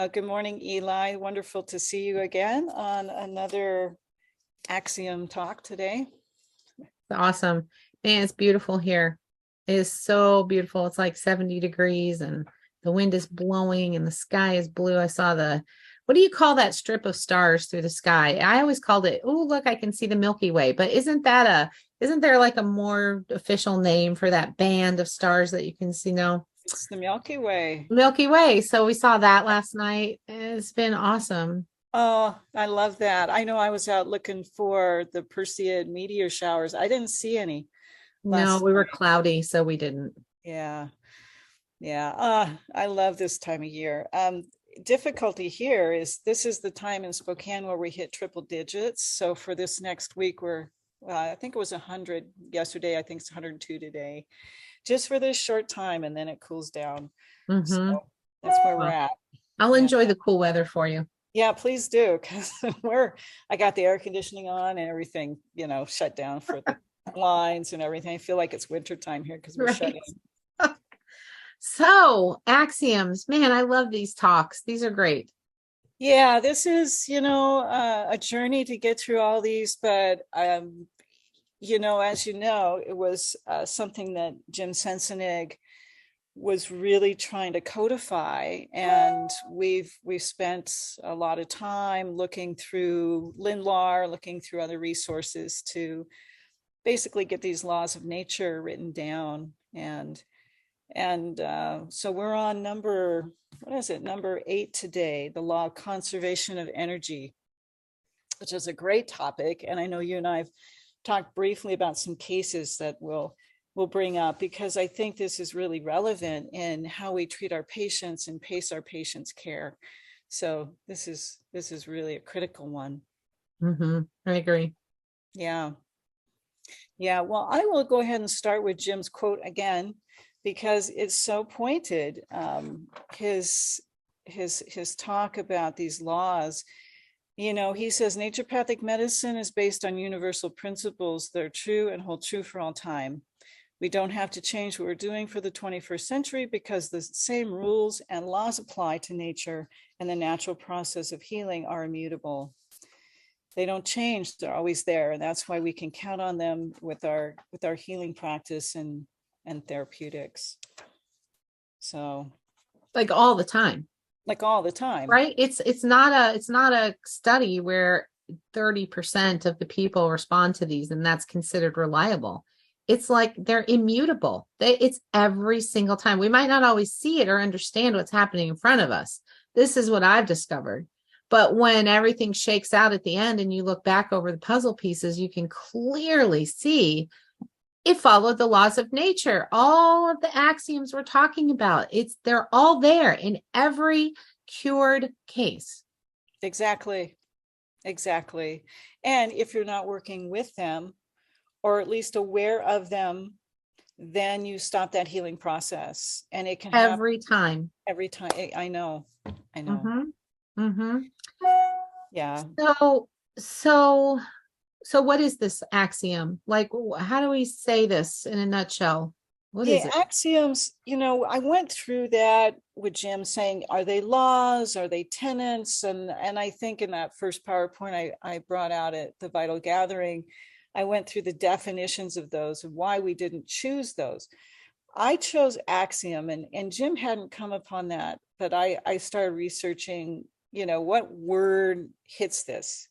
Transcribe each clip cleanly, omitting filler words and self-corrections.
Good morning, Eli. Wonderful to see you again on another Axiom talk today. Awesome. Man, it's beautiful here. It is so beautiful. It's like 70 degrees and the wind is blowing and the sky is blue. I saw what do you call that strip of stars through the sky? I always called it, oh, look, I can see the Milky Way. But isn't there like a more official name for that band of stars that you can see now? It's the Milky Way. Milky Way. So we saw that last night. It's been awesome. Oh, I love that. I know I was out looking for the Perseid meteor showers. I didn't see any No, last we were night. cloudy, so we didn't. Yeah, yeah. I love this time of year. Difficulty here is this is the time in Spokane where we hit triple digits. So for this next week, I think it was 100 yesterday. I think it's 102 today, just for this short time, and then it cools down. So Mm-hmm. that's where we're Well, at. I'll Yeah. enjoy the cool weather for you. Yeah, please do, because I got the air conditioning on and everything, shut down for the blinds and everything. I feel like it's winter time here because we're shut Right. in. So, axioms, man, I love these talks. These are great. Yeah, this is, a journey to get through all these, but as you know, it was something that Jim Sensenig was really trying to codify, and we've spent a lot of time looking through Lindlar, looking through other resources to basically get these laws of nature written down. And so we're on number 8 today, the law of conservation of energy, which is a great topic. And I know you and I've talked briefly about some cases that we'll bring up, because I think this is really relevant in how we treat our patients and pace our patients' care. So this is really a critical one. I agree. Yeah. Yeah. Well, I will go ahead and start with Jim's quote again, because it's so pointed. His talk about these laws. He says naturopathic medicine is based on universal principles that are true and hold true for all time. We don't have to change what we're doing for the 21st century, because the same rules and laws apply to nature, and the natural process of healing are immutable. They don't change, they're always there, and that's why we can count on them with our healing practice and therapeutics. So, Like all the time, like all the time. right? It's not a study where 30% of the people respond to these and that's considered reliable. It's like they're immutable. It's every single time. We might not always see it or understand what's happening in front of us. This is what I've discovered. But when everything shakes out at the end and you look back over the puzzle pieces, you can clearly see it followed the laws of nature. All of the axioms we're talking about, they're all there in every cured case. Exactly. Exactly. And if you're not working with them, or at least aware of them, then you stop that healing process. And it can happen Every time. every time. I know. I know. Mm-hmm. Mm-hmm. Yeah. So, so, so what is this axiom? Like, how do we say this in a nutshell? What is Yeah, it? axioms, I went through that with Jim, saying, are they laws? Are they tenets? And I think in that first PowerPoint I brought out at the Vital Gathering, I went through the definitions of those and why we didn't choose those. I chose axiom, and Jim hadn't come upon that, but I started researching, what word hits this?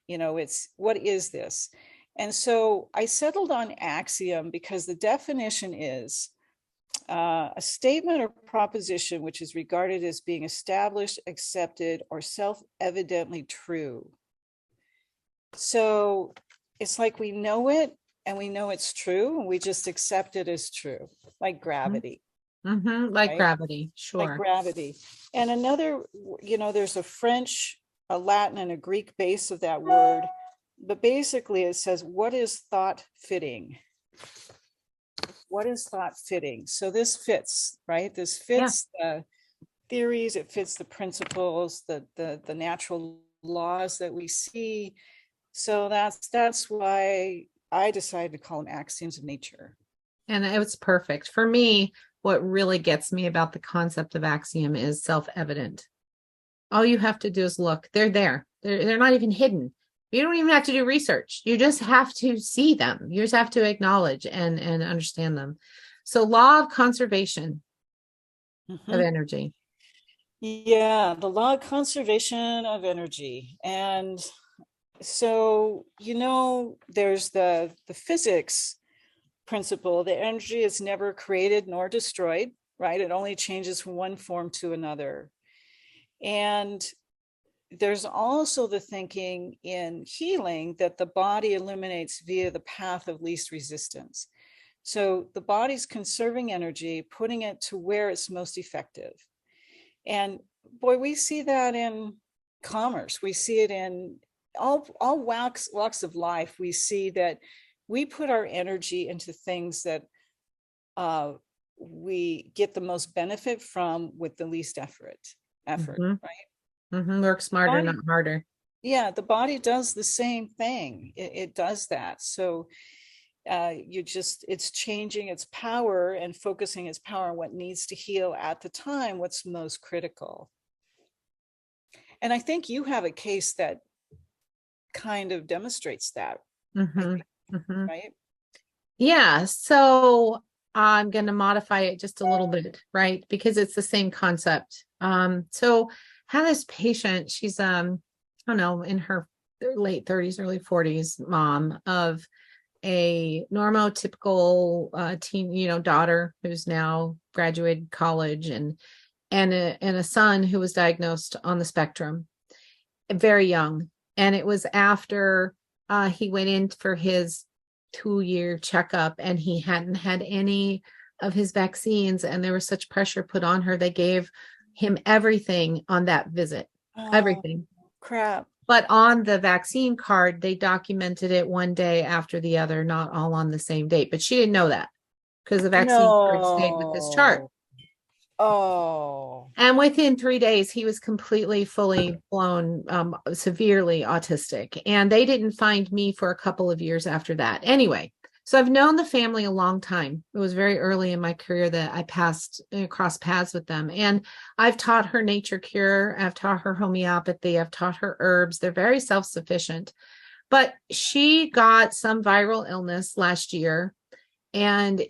What is this? And so I settled on axiom because the definition is a statement or proposition which is regarded as being established, accepted, or self-evidently true. So it's like we know it and we know it's true, and we just accept it as true, like gravity. Mm-hmm. Like Right? gravity, Like sure. gravity. And another, there's a French, a Latin, and a Greek base of that word. But basically it says, what is thought fitting? What is thought fitting? So this fits, right? This Yeah. fits the theories, it fits the principles, the natural laws that we see. So that's why I decided to call them axioms of nature. And it's perfect. For me, what really gets me about the concept of axiom is self-evident. All you have to do is look. They're there. They're not even hidden. You don't even have to do research. You just have to see them. You just have to acknowledge and understand them. So law of conservation of Mhm. energy. Yeah, the law of conservation of energy. And so, there's the physics principle. The energy is never created nor destroyed, right? It only changes from one form to another. And there's also the thinking in healing that the body eliminates via the path of least resistance. So the body's conserving energy, putting it to where it's most effective. And boy, we see that in commerce. We see it in all walks of life. We see that we put our energy into things that uh, we get the most benefit from with the least effort, Mm-hmm. right? Mm-hmm. Work smarter, not Body, harder. yeah, the body does the same thing. It does that. So it's changing its power and focusing its power on what needs to heal at the time, what's most critical. And I think you have a case that kind of demonstrates that, I Mm-hmm. think, Mm-hmm. right? Yeah. So I'm going to modify it just a little bit, right? Because it's the same concept. So had this patient, she's I don't know, in her late 30s, early 40s, mom of a normotypical teen, daughter who's now graduated college and a son who was diagnosed on the spectrum, very young. And it was after he went in for his 2-year checkup and he hadn't had any of his vaccines. And there was such pressure put on her. They gave him everything on that visit, Oh, everything. crap. But on the vaccine card, they documented it one day after the other, not all on the same date. But she didn't know that because the vaccine card stayed with this chart. No. Oh, And within 3 days, he was completely, fully blown, severely autistic. And they didn't find me for a couple of years after that. Anyway, so I've known the family a long time. It was very early in my career that I passed across paths with them. And I've taught her nature cure. I've taught her homeopathy. I've taught her herbs. They're very self-sufficient. But she got some viral illness last year and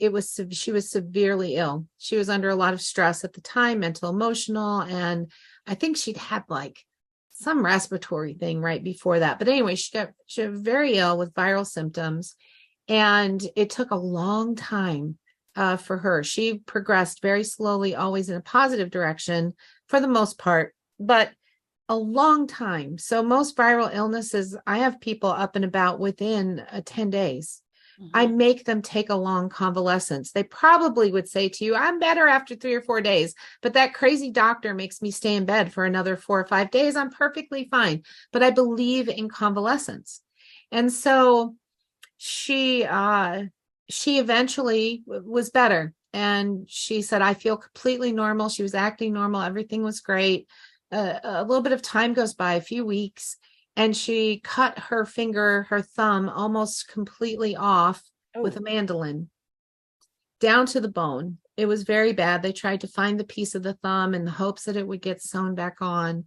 she was severely ill. She was under a lot of stress at the time, mental, emotional, and I think she'd had like some respiratory thing right before that. But anyway, she got very ill with viral symptoms, and it took a long time for her. She progressed very slowly, always in a positive direction for the most part, but a long time. So most viral illnesses, I have people up and about within 10 days. I mhm. make them take a long convalescence. They probably would say to you, I'm better after 3 or 4 days, but that crazy doctor makes me stay in bed for another 4 or 5 days. I'm perfectly fine. But I believe in convalescence. And so she eventually was better. And she said, I feel completely normal. She was acting normal. Everything was great. A little bit of time goes by, a few weeks, and she cut her thumb almost completely off with Oh, a mandolin down to the bone. It was very bad. They tried to find the piece of the thumb in the hopes that it would get sewn back on.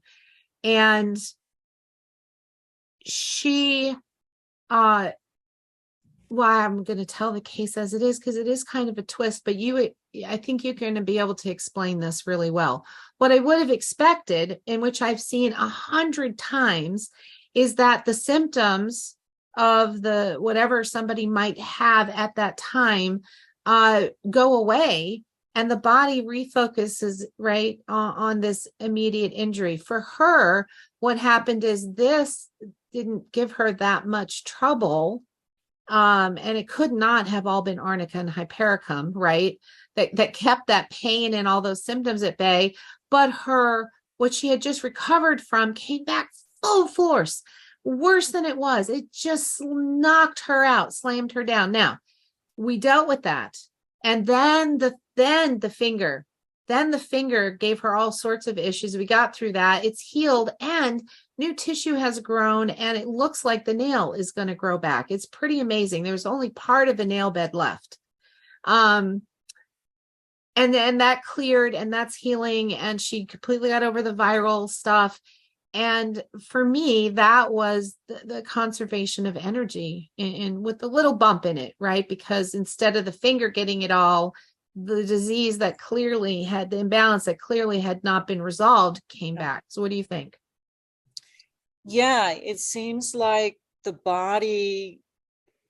And she, uh, well, I'm going to tell the case as it is because it is kind of a twist, but I think you're going to be able to explain this really well. What I would have expected, in which I've seen 100 times, is that the symptoms of the whatever somebody might have at that time go away and the body refocuses right on this immediate injury. For her, what happened is this didn't give her that much trouble, and it could not have all been arnica and hypericum, right? That kept that pain and all those symptoms at bay. But what she had just recovered from came back full force, worse than it was. It just knocked her out, slammed her down. Now, we dealt with that. And then the finger gave her all sorts of issues. We got through that. It's healed and new tissue has grown and it looks like the nail is going to grow back. It's pretty amazing. There's only part of the nail bed left. Um, And then that cleared, and that's healing, and she completely got over the viral stuff. And for me, that was the conservation of energy, and with a little bump in it, right? Because instead of the finger getting it all, the disease that clearly had the imbalance that clearly had not been resolved came back. So what do you think? Yeah, it seems like the body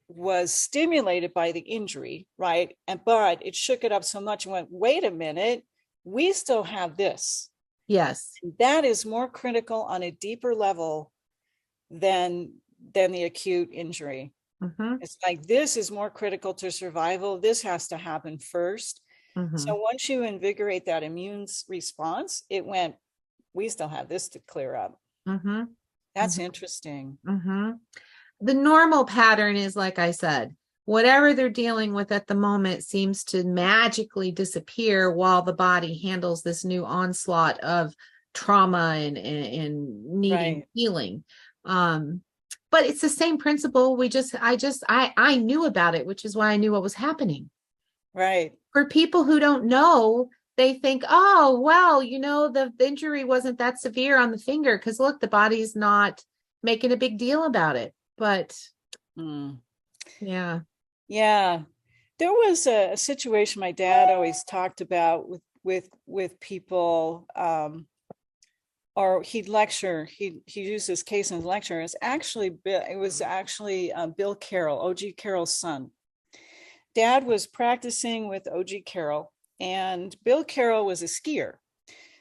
was stimulated by the injury, right? But it shook it up so much and went, wait a minute, we still have this. Yes. That is more critical on a deeper level than the acute injury. Mm-hmm. It's like, this is more critical to survival. This has to happen first. Mm-hmm. So once you invigorate that immune response, it went, we still have this to clear up. Mm-hmm. That's interesting. Mm-hmm. The normal pattern is, like I said, whatever they're dealing with at the moment seems to magically disappear while the body handles this new onslaught of trauma and needing Right. healing. But it's the same principle. I knew about it, which is why I knew what was happening. Right. For people who don't know, they think, oh, well, the injury wasn't that severe on the finger because look, the body's not making a big deal about it. But Mm. yeah. Yeah. There was a situation my dad always talked about with people, or he'd lecture. He used this case in his lecture. It was actually Bill Carroll, O.G. Carroll's son. Dad was practicing with O.G. Carroll, and Bill Carroll was a skier.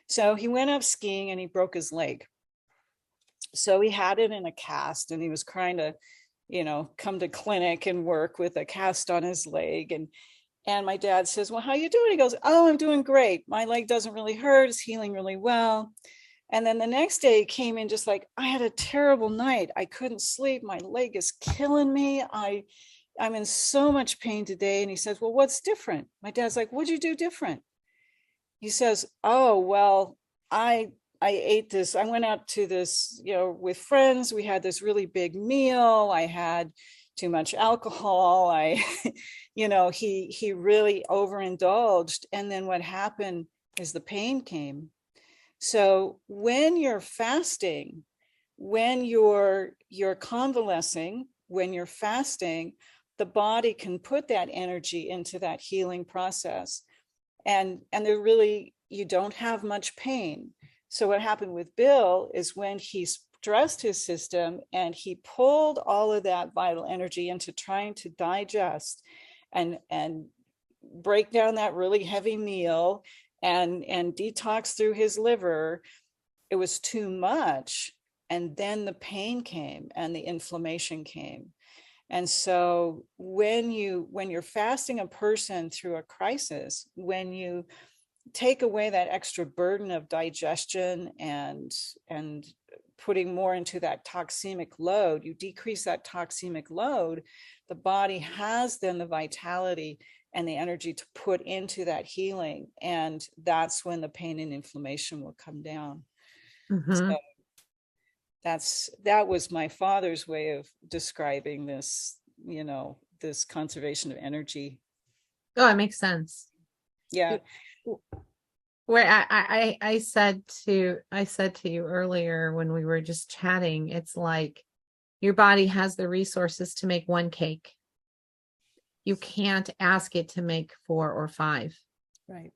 So he went up skiing and he broke his leg. So he had it in a cast, and he was trying to, come to clinic and work with a cast on his leg. And my dad says, well, how you doing? He goes, oh, I'm doing great. My leg doesn't really hurt. It's healing really well. And then the next day he came in just like, I had a terrible night. I couldn't sleep. My leg is killing me. I'm in so much pain today. And he says, well, what's different? My dad's like, what'd you do different? He says, oh, well, I ate this. I went out to this, with friends. We had this really big meal. I had too much alcohol. He really overindulged. And then what happened is the pain came. So when you're fasting, when you're convalescing, when you're fasting, the body can put that energy into that healing process. And there really, you don't have much pain. So what happened with Bill is when he stressed his system and he pulled all of that vital energy into trying to digest and break down that really heavy meal and detox through his liver, it was too much. And then the pain came and the inflammation came. And so when you're fasting a person through a crisis, when you take away that extra burden of digestion and putting more into that toxemic load, you decrease that toxemic load, the body has then the vitality and the energy to put into that healing. And that's when the pain and inflammation will come down. Mm-hmm. So that was my father's way of describing this, this conservation of energy. Oh, it makes sense. Yeah. Where I said to you earlier when we were just chatting, it's like your body has the resources to make one cake. You can't ask it to make 4 or 5. Right.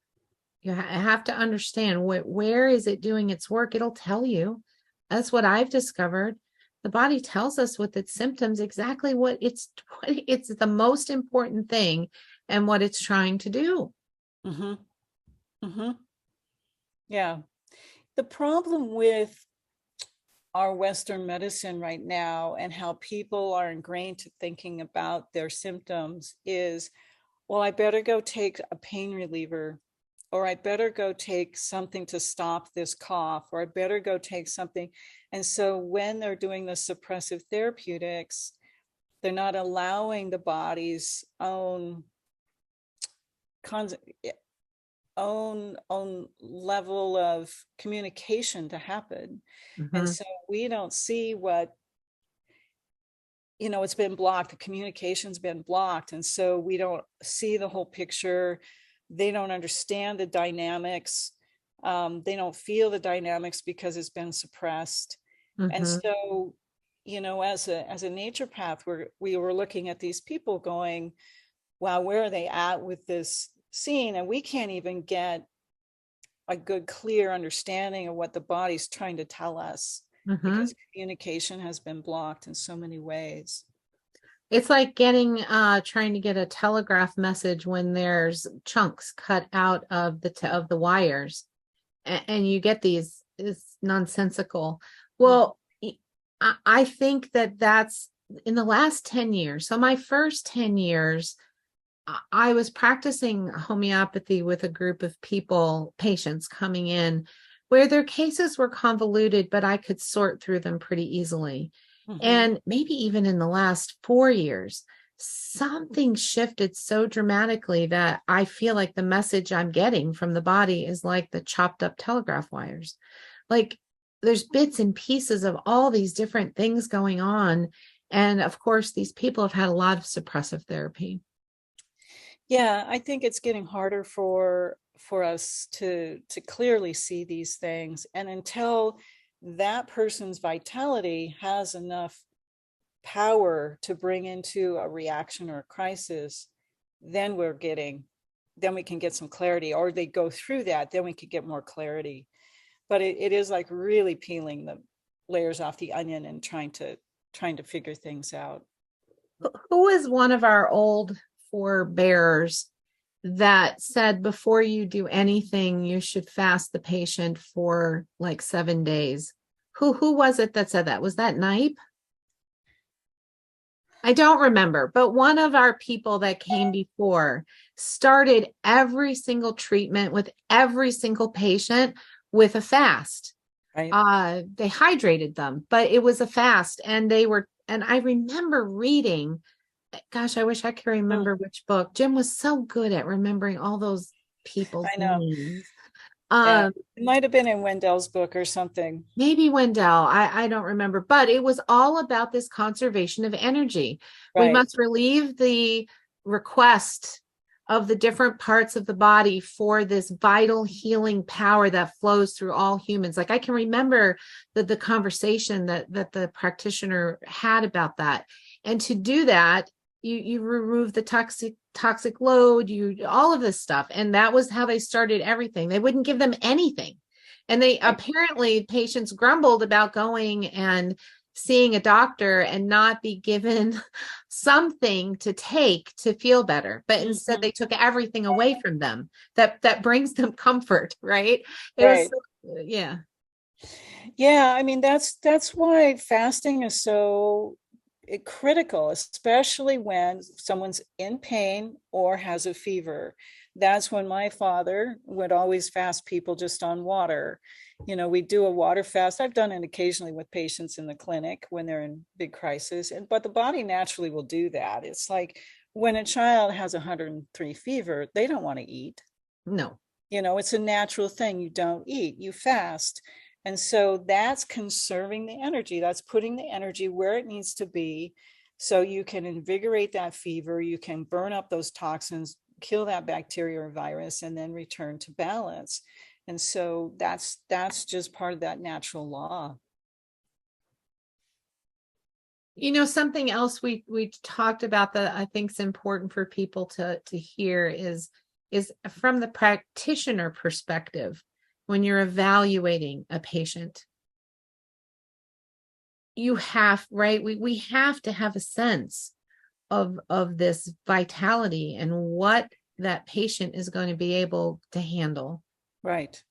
You have to understand where is it doing its work. It'll tell you. That's what I've discovered. The body tells us with its symptoms exactly what it's the most important thing and what it's trying to do. Mm-hmm. Mm-hmm. Yeah. The problem with our Western medicine right now and how people are ingrained to thinking about their symptoms is, well, I better go take a pain reliever, or I better go take something to stop this cough, or I better go take something. And so when they're doing the suppressive therapeutics, they're not allowing the body's own own level of communication to happen. And Mm-hmm. so we don't see what, it's been blocked, the communication's been blocked, and so we don't see the whole picture. They don't understand the dynamics. They don't feel the dynamics because it's been suppressed. And Mm-hmm. so, as a naturopath, we were looking at these people going, wow, where are they at with this scene? And we can't even get a good, clear understanding of what the body's trying to tell us Mm-hmm. because communication has been blocked in so many ways. It's like trying to get a telegraph message when there's chunks cut out of the wires, and you get these, it's nonsensical. Well, I think that's in the last 10 years. So my first 10 years, I was practicing homeopathy with a group of patients coming in where their cases were convoluted, but I could sort through them pretty easily. Mm-hmm. And maybe even in the last 4 years, something shifted so dramatically that I feel like the message I'm getting from the body is like the chopped up telegraph wires. Like there's bits and pieces of all these different things going on. And of course, these people have had a lot of suppressive therapy. Yeah, I think it's getting harder for us to clearly see these things. And until that person's vitality has enough power to bring into a reaction or a crisis, then then we can get some clarity, or they go through that, then we could get more clarity. But it is like really peeling the layers off the onion and trying to figure things out. Who is one of our old forebears that said before you do anything, you should fast the patient for like 7 days? Who was it that said that? Was that Knipe? I don't remember, but one of our people that came before started every single treatment with every single patient with a fast. Right. They hydrated them, but it was a fast, and I remember reading, gosh, I wish I could Mm, remember which book. Jim was so good at remembering all those people's I know. names. Yeah. Um, It might have been in Wendell's book or something. Maybe Wendell, I don't remember, but it was all about this conservation of energy. We Right. must relieve the request of the different parts of the body for this vital healing power that flows through all humans. Like I can remember the conversation that the practitioner had about that. And to do that, you remove the toxic load, you all of this stuff. And that was how they started everything. They wouldn't give them anything. And they Right. apparently patients grumbled about going and seeing a doctor and not be given something to take to feel better, but instead Mhm. they took everything away from them that brings them comfort, right? It was Right. yeah. Yeah, I mean that's why fasting is so critical, especially when someone's in pain or has a fever. That's when my father would always fast people just on water. We do a water fast. I've done it occasionally with patients in the clinic when they're in big crisis, and but the body naturally will do that. It's like when a child has 103 fever, they don't want to eat. No. It's a natural thing. You don't eat, you fast. And so that's conserving the energy. That's putting the energy where it needs to be so you can invigorate that fever, you can burn up those toxins, kill that bacteria or virus, and then return to balance. And so that's just part of that natural law. Something else we talked about that I think is important for people to hear is from the practitioner perspective. When you're evaluating a patient, you have, right, we have to have a sense of this vitality and what that patient is going to be able to handle. Right.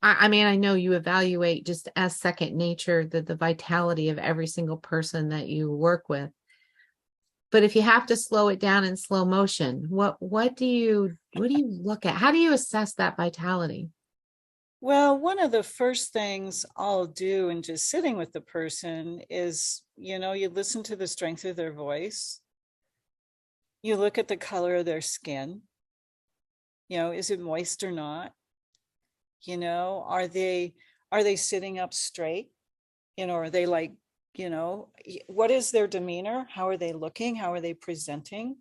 I mean, I know you evaluate just as second nature the vitality of every single person that you work with. But if you have to slow it down in slow motion, what do you look at? How do you assess that vitality? Well, one of the first things I'll do in just sitting with the person is, you listen to the strength of their voice. You look at the color of their skin. Is it moist or not? Are they sitting up straight? Are they like, what is their demeanor? How are they looking? How are they presenting?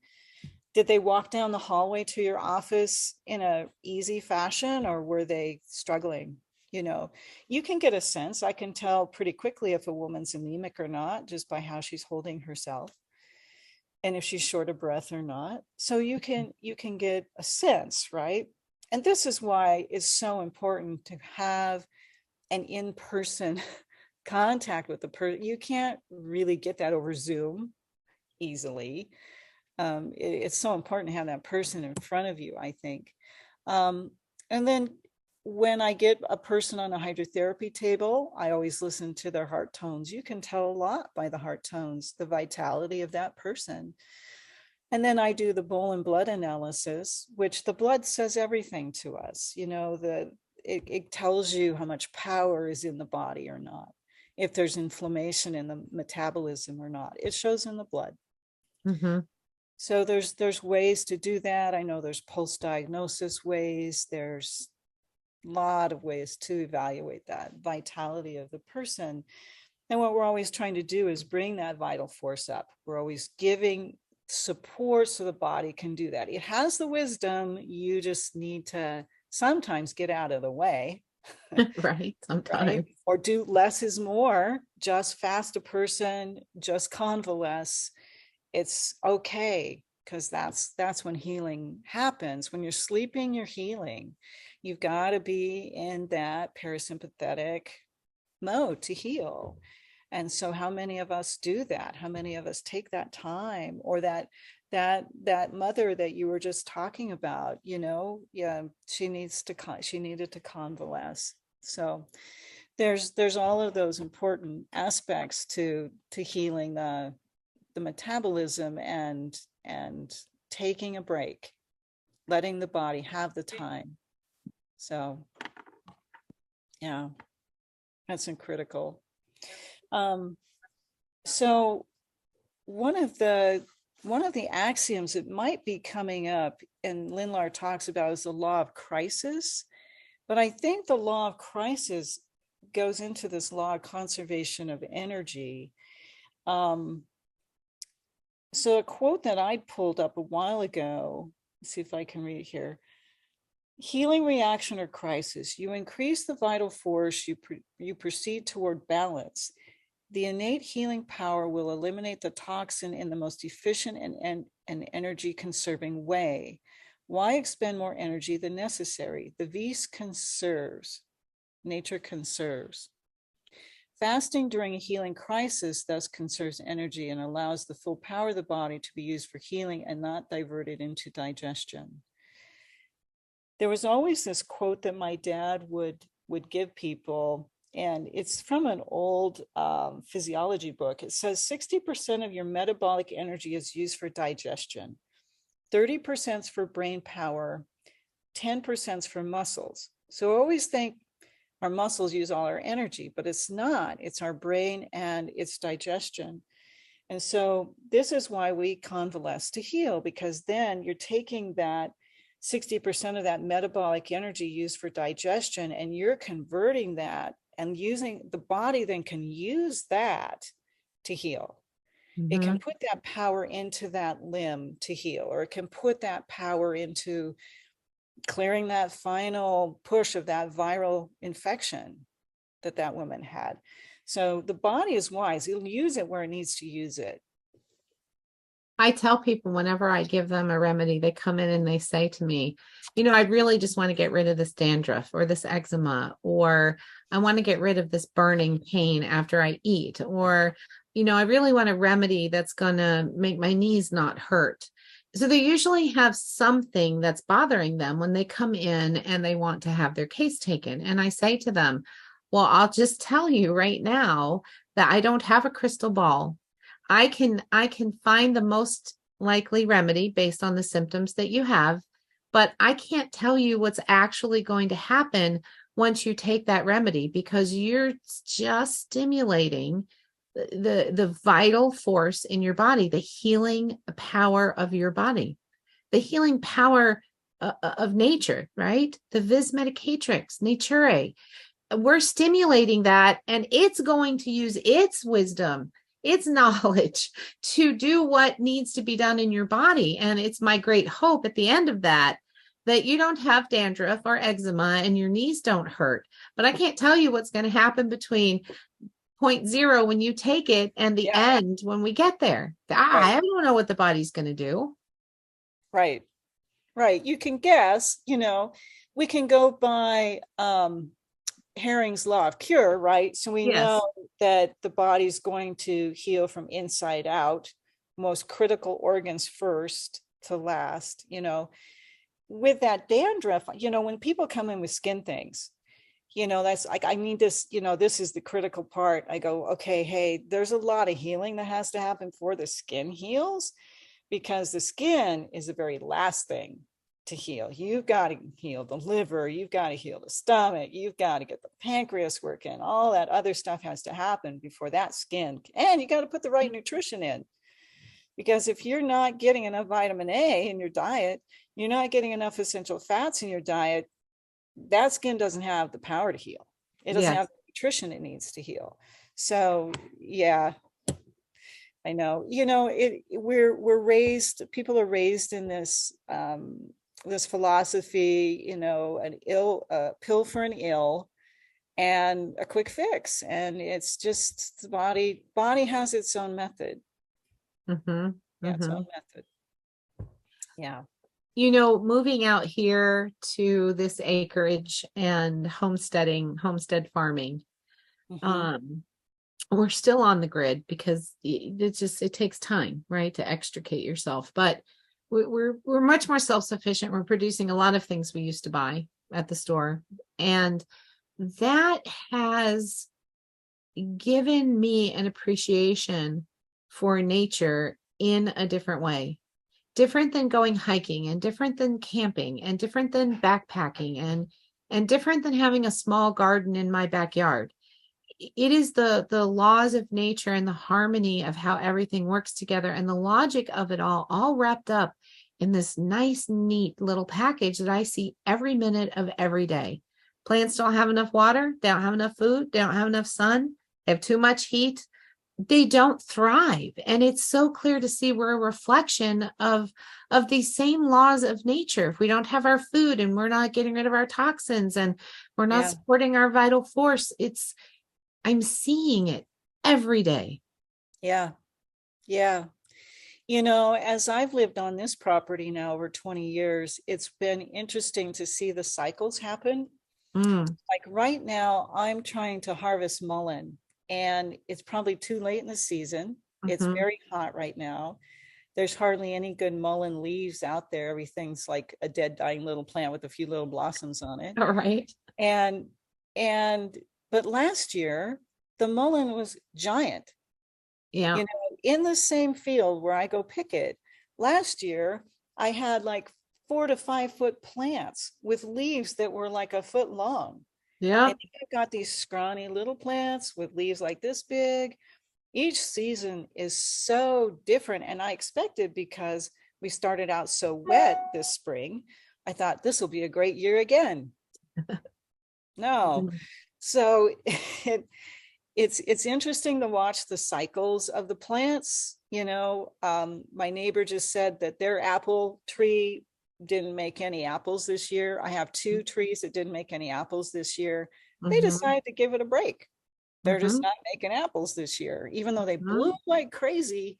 Did they walk down the hallway to your office in a easy fashion, or were they struggling? You know, you can get a sense. I can tell pretty quickly if a woman's anemic or not just by how she's holding herself, and if she's short of breath or not. So you can get a sense, right? And this is why it's so important to have an in-person contact with the person. You can't really get that over Zoom easily. It's so important to have that person in front of you, I think. And then when I get a person on a hydrotherapy table, I always listen to their heart tones. You can tell a lot by the heart tones, the vitality of that person. And then I do the bowl and blood analysis, which the blood says everything to us. You know, it tells you how much power is in the body or not, if there's inflammation in the metabolism or not. It shows in the blood. Mm-hmm. So there's ways to do that. I know there's post-diagnosis ways. There's a lot of ways to evaluate that vitality of the person. And what we're always trying to do is bring that vital force up. We're always giving support so the body can do that. It has the wisdom. You just need to sometimes get out of the way. Right. Sometimes. Right? Or do less is more. Just fast a person, just convalesce. It's okay, because that's when healing happens. When you're sleeping, you're healing. You've got to be in that parasympathetic mode to heal. And so how many of us do that? How many of us take that time? Or that mother that you were just talking about, you know, yeah, she needed to convalesce. So there's all of those important aspects to healing the metabolism and taking a break, letting the body have the time. So yeah, that's critical. So one of the axioms that might be coming up and Lindlar talks about is the law of crisis. But I think the law of crisis goes into this law of conservation of energy. So a quote that I pulled up a while ago, let's see if I can read it here. Healing reaction or crisis. You increase the vital force, you proceed toward balance. The innate healing power will eliminate the toxin in the most efficient and energy conserving way. Why expend more energy than necessary? The vis conserves. Nature conserves. Fasting during a healing crisis thus conserves energy and allows the full power of the body to be used for healing and not diverted into digestion. There was always this quote that my dad would give people, and it's from an old physiology book. It says 60% of your metabolic energy is used for digestion, 30% is for brain power, 10% is for muscles. So I always think our muscles use all our energy, but it's not. It's our brain and it's digestion. And so this is why we convalesce to heal, because then you're taking that 60% of that metabolic energy used for digestion and you're converting that and using the body then can use that to heal. It can put that power into that limb to heal, or it can put that power into clearing that final push of that viral infection that woman had. So the body is wise. It'll use it where it needs to use it. I tell people whenever I give them a remedy, they come in and they say to me, you know, I really just want to get rid of this dandruff or this eczema, or I want to get rid of this burning pain after I eat, or, you know, I really want a remedy that's going to make my knees not hurt. So they usually have something that's bothering them when they come in and they want to have their case taken. And I say to them, well, I'll just tell you right now that I don't have a crystal ball. I can find the most likely remedy based on the symptoms that you have, but I can't tell you what's actually going to happen once you take that remedy, because you're just stimulating the vital force in your body, the healing power of your body, the healing power of nature, right? The vis medicatrix, nature. We're stimulating that, and it's going to use its wisdom, it's knowledge to do what needs to be done in your body. And it's my great hope at the end of that, that you don't have dandruff or eczema and your knees don't hurt. But I can't tell you what's going to happen between point zero when you take it and the Yeah, end when we get there. right, I don't know what the body's going to do. right, right. You can guess, we can go by Herring's law of cure, right? So we know Yes. that the body's going to heal from inside out, most critical organs first to last, with that dandruff, when people come in with skin things, that's like, I need this, this is the critical part. I go, okay, hey, there's a lot of healing that has to happen before the skin heals, because the skin is the very last thing to heal. You've got to heal the liver, you've got to heal the stomach, you've got to get the pancreas working, all that other stuff has to happen before that skin, and you got to put the right nutrition in. Because if you're not getting enough vitamin A in your diet, you're not getting enough essential fats in your diet, that skin doesn't have the power to heal. It doesn't Yes. have the nutrition it needs to heal. So yeah, I know. We're raised. People are raised in this philosophy. A pill for an ill, and a quick fix, and it's just the body has its own method. Mm-hmm. Yeah, its Mm-hmm. own method. Yeah. Moving out here to this acreage and homestead farming, Mm-hmm. um, we're still on the grid because it takes time, right, to extricate yourself. But we're much more self-sufficient. We're producing a lot of things we used to buy at the store. And that has given me an appreciation for nature in a different way, different than going hiking and different than camping and different than backpacking and different than having a small garden in my backyard. It is the laws of nature and the harmony of how everything works together and the logic of it all wrapped up in this nice, neat little package that I see every minute of every day. Plants don't have enough water, they don't have enough food, they don't have enough sun, they have too much heat, they don't thrive. And it's so clear to see we're a reflection of these same laws of nature. If we don't have our food and we're not getting rid of our toxins and we're not Yeah. supporting our vital force, I'm seeing it every day. Yeah. Yeah. As I've lived on this property now over 20 years, it's been interesting to see the cycles happen. Mm, Like right now, I'm trying to harvest mullein, and it's probably too late in the season. It's hmm. very hot right now. There's hardly any good mullein leaves out there. Everything's like a dead, dying little plant with a few little blossoms on it. All right. And, and, but last year, the mullein was giant. Yeah. In the same field where I go pick it, last year I had like 4 to 5 foot plants with leaves that were like a foot long. Yeah. And I've got these scrawny little plants with leaves like this big. Each season is so different. And I expected, because we started out so wet this spring, I thought this will be a great year again. No. So it, it's interesting to watch the cycles of the plants. My neighbor just said that their apple tree didn't make any apples this year. I have 2 trees that didn't make any apples this year. They Mm-hmm. decided to give it a break. They're just Mm-hmm. not making apples this year, even though they Mm-hmm. blew like crazy.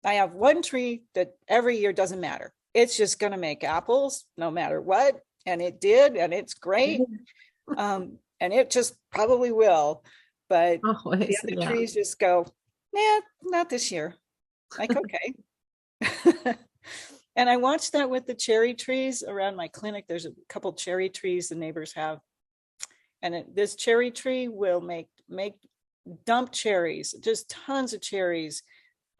I have one tree that every year doesn't matter. It's just going to make apples no matter what. And it did, and it's great. And it just probably will. But the Always. other Yeah. trees just go, nah, not this year. Like, okay. And I watched that with the cherry trees around my clinic. There's a couple cherry trees the neighbors have. And this cherry tree will make dump cherries, just tons of cherries.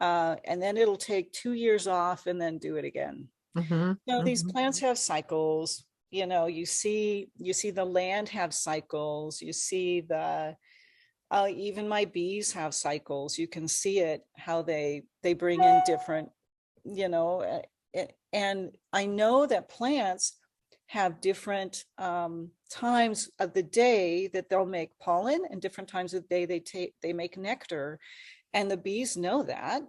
And then it'll take 2 years off and then do it again. Mm-hmm. These Mm-hmm. plants have cycles. You see the land have cycles. You see the even my bees have cycles. You can see it, how they bring in different, and I know that plants have different times of the day that they'll make pollen, and different times of the day they make nectar. And the bees know that,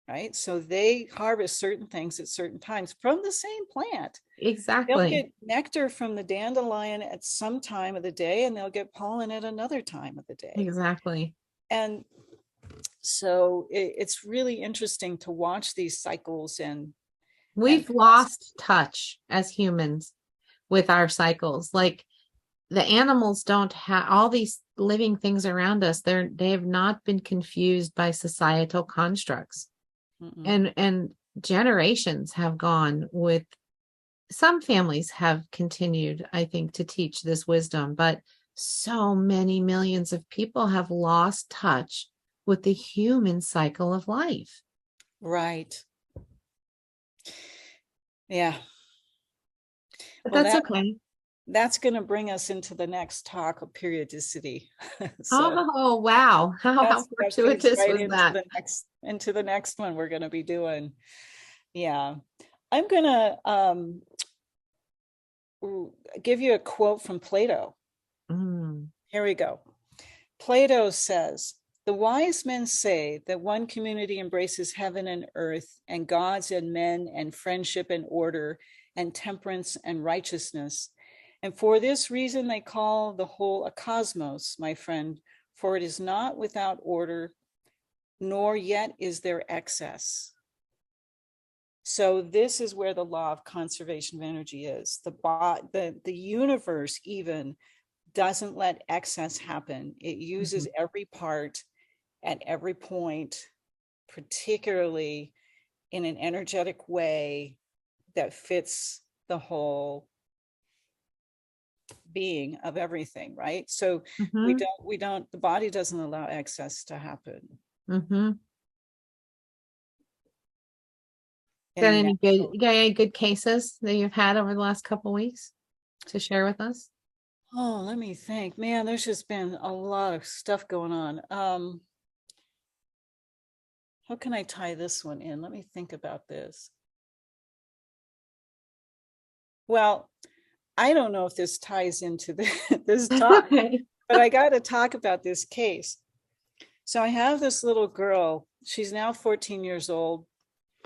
right? So they harvest certain things at certain times from the same plant. They'll Exactly. get nectar from the dandelion at some time of the day, and they'll get pollen at another time of the day. Exactly. And so it's really interesting to watch these cycles and We've lost touch as humans with our cycles. Like the animals don't have all these living things around us. They have not been confused by societal constructs. mm-mm. And generations have gone with some families have continued, I think, to teach this wisdom, but so many millions of people have lost touch with the human cycle of life. Right. Yeah. But Well, that's okay. that's going to bring us into the next talk of periodicity. So Oh, wow. How that feeds fortuitous right was that? into the next one we're going to be doing. Yeah. I'm going to give you a quote from Plato. Mm, Here we go. Plato says, "The wise men say that one community embraces heaven and earth and gods and men and friendship and order and temperance and righteousness. And for this reason, they call the whole a cosmos, my friend, for it is not without order, nor yet is there excess." So this is where the law of conservation of energy is. The universe even doesn't let excess happen. It uses mhm, every part at every point, particularly in an energetic way that fits the whole being of everything, right? So mhm, the body doesn't allow excess to happen mhm. in a natural. Got any good cases that you've had over the last couple of weeks to share with us? Oh, let me think. Man, there's just been a lot of stuff going on. How can I tie this one in? Let me think about this. Well, I don't know if this ties into this talk, Okay. but I got to talk about this case. So I have this little girl. She's now 14 years old.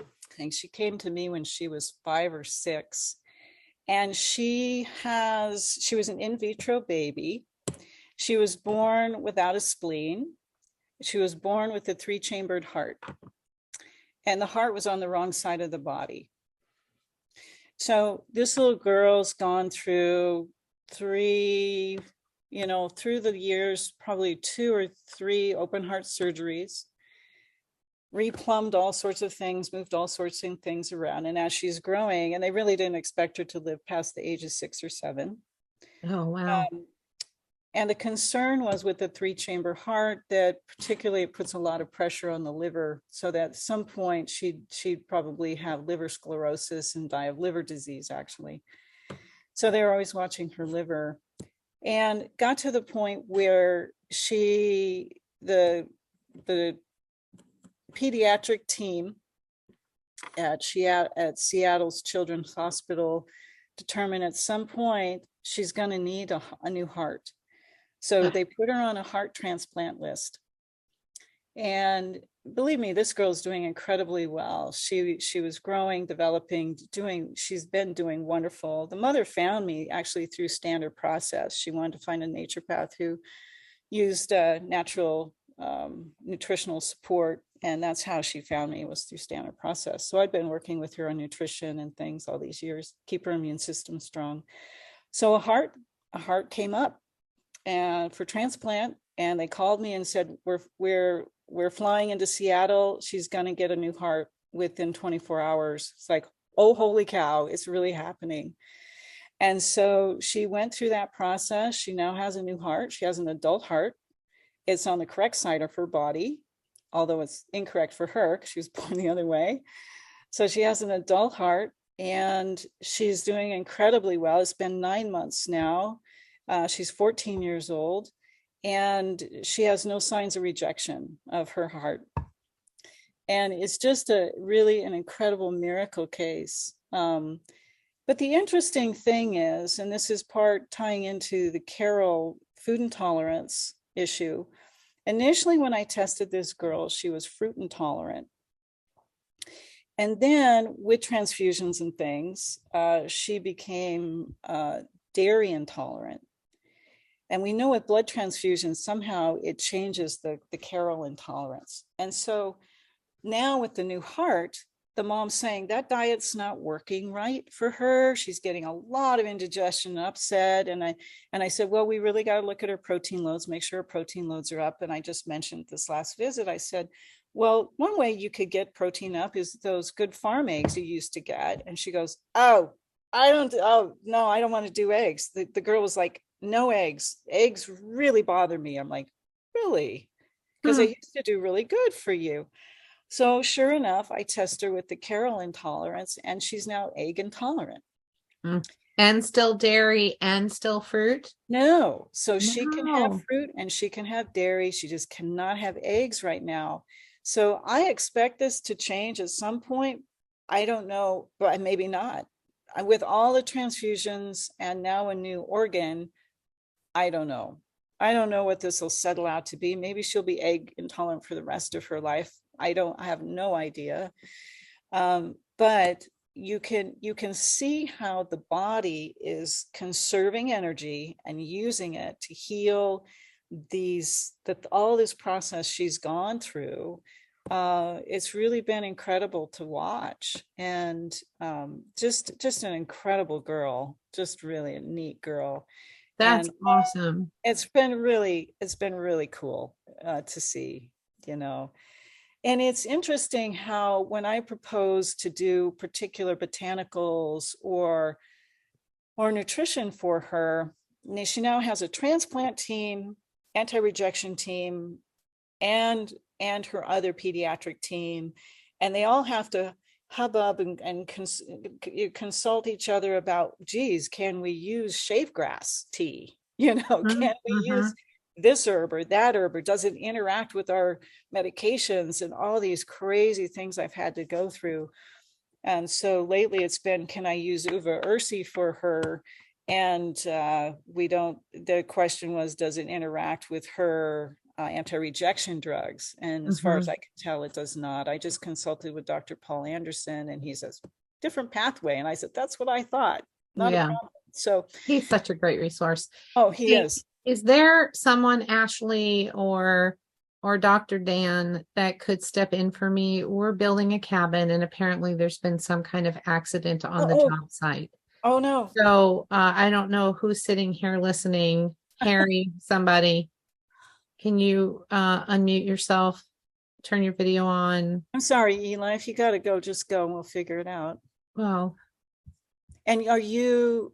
I think she came to me when she was 5 or 6. And she was an in vitro baby. She was born without a spleen. She was born with a 3-chambered heart. And the heart was on the wrong side of the body. So this little girl's gone through three, through the years, probably 2 or 3 open heart surgeries, replumbed all sorts of things, moved all sorts of things around. And as she's growing, and they really didn't expect her to live past the age of 6 or 7. Oh, wow. Um, and the concern was with the 3-chamber heart that particularly it puts a lot of pressure on the liver, so that at some point she'd probably have liver sclerosis and die of liver disease, actually. So they were always watching her liver, and got to the point where the pediatric team at Seattle's Children's Hospital determined at some point she's going to need a new heart. So they put her on a heart transplant list. And believe me, this girl's doing incredibly well. She was growing, developing, she's been doing wonderful. The mother found me actually through standard process. She wanted to find a naturopath who used natural nutritional support. And that's how she found me, was through standard process. So I'd been working with her on nutrition and things all these years, keep her immune system strong. So a heart came up and for transplant, and they called me and said, we're flying into Seattle. She's going to get a new heart within 24 hours. It's like, oh, holy cow, it's really happening. And so she went through that process. She now has a new heart. She has an adult heart. It's on the correct side of her body, although it's incorrect for her because she was born the other way. So she has an adult heart and she's doing incredibly well. It's been 9 months now. She's 14 years old and she has no signs of rejection of her heart. And it's just really an incredible miracle case. But the interesting thing is, and this is part tying into the Carol food intolerance issue, Initially, when I tested this girl, she was fruit intolerant. And then with transfusions and things, she became dairy intolerant. And we know with blood transfusions, somehow it changes the Carol intolerance. And so now with the new heart, the mom's saying that diet's not working right for her. She's getting a lot of indigestion and upset. And I said, well, we really got to look at her protein loads, make sure her protein loads are up. And I just mentioned this last visit, I said, well, one way you could get protein up is those good farm eggs you used to get. And she goes, oh, no, I don't want to do eggs. The girl was like, no eggs. Eggs really bother me. I'm like, really? Because they used to do really good for you. So sure enough, I test her with the Carol intolerance, and she's now egg intolerant. And still dairy and still fruit? No. So she can have fruit and she can have dairy. She just cannot have eggs right now. So I expect this to change at some point. I don't know, but maybe not. With all the transfusions and now a new organ, I don't know. I don't know what this will settle out to be. Maybe she'll be egg intolerant for the rest of her life. I have no idea. But you can see how the body is conserving energy and using it to heal all this process she's gone through. It's really been incredible to watch, and just an incredible girl, just really a neat girl. That's awesome. It's been really cool to see, And it's interesting how when I propose to do particular botanicals or nutrition for her, she now has a transplant team, anti-rejection team, and her other pediatric team, and they all have to hubbub and consult each other about, geez, can we use shave grass tea? Can we use this herb or that herb, or does it interact with our medications, and all these crazy things I've had to go through. And so lately it's been, can I use uva ursi for her? And the question was, does it interact with her anti-rejection drugs? And as far as I can tell, it does not. I just consulted with Dr. Paul Anderson, and he says, different pathway. And I said, that's what I thought. Not a problem. So he's such a great resource. Oh, he is. Is there someone, Ashley or Dr. Dan, that could step in for me? We're building a cabin, and apparently there's been some kind of accident on the job site. Oh, no. So I don't know who's sitting here listening. Harry, somebody, can you unmute yourself? Turn your video on. I'm sorry, Eli. If you got to go, just go and we'll figure it out. Well. And are you,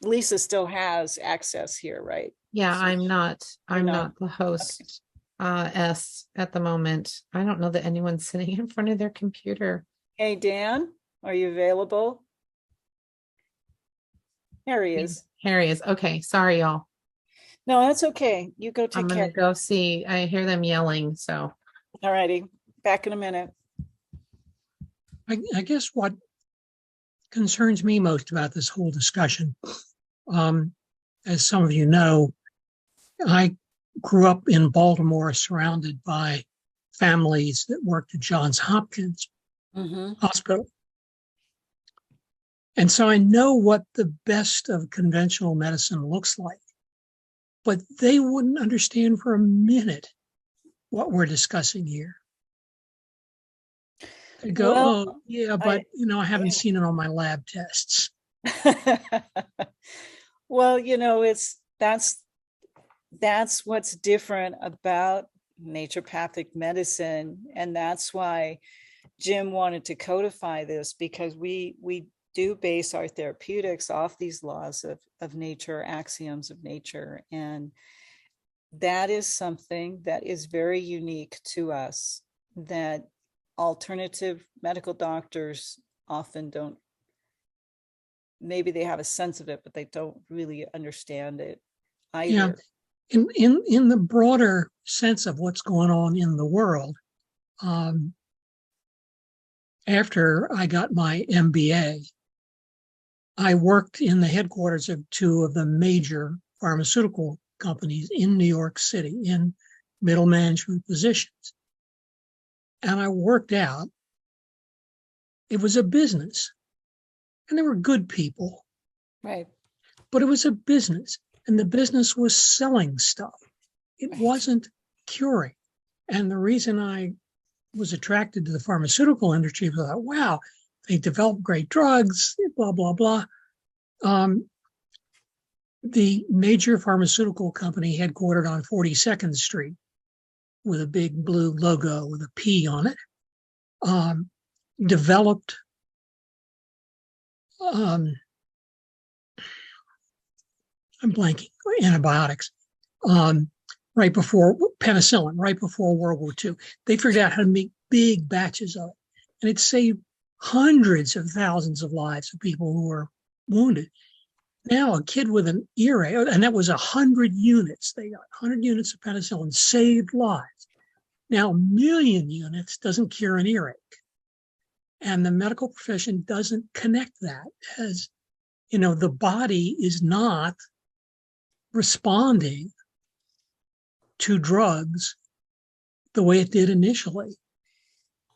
Lisa still has access here, right? Yeah, so I'm not the host at the moment. I don't know that anyone's sitting in front of their computer. Hey, Dan, are you available? There he is. Okay, sorry, y'all. No, that's okay. You go take care. I'm gonna go see. I hear them yelling, so. All righty, back in a minute. I guess what concerns me most about this whole discussion, as some of you know, I grew up in Baltimore surrounded by families that worked at Johns Hopkins Hospital. And so I know what the best of conventional medicine looks like, but they wouldn't understand for a minute what we're discussing here. They go, well, oh, yeah, but I haven't seen it on my lab tests. Well, that's what's different about naturopathic medicine. And that's why Jim wanted to codify this, because we do base our therapeutics off these laws of nature, axioms of nature. And that is something that is very unique to us, that alternative medical doctors often don't. Maybe they have a sense of it, but they don't really understand it either. Yeah. In the broader sense of what's going on in the world, after I got my MBA, I worked in the headquarters of two of the major pharmaceutical companies in New York City in middle management positions. And I worked out it was a business, and there were good people, Right. but it was a business, and the business was selling stuff. It Right. wasn't curing. And the reason I was attracted to the pharmaceutical industry was like, wow, they develop great drugs, blah, blah, blah. The major pharmaceutical company headquartered on 42nd Street with a big blue logo with a P on it, developed I'm blanking, antibiotics, right before penicillin, right before World War II. They figured out how to make big batches of it. And it saved hundreds of thousands of lives of people who were wounded. Now a kid with an earache, and that was 100 units. They got 100 units of penicillin, saved lives. Now a million units doesn't cure an earache. And the medical profession doesn't connect that as, the body is not responding to drugs the way it did initially.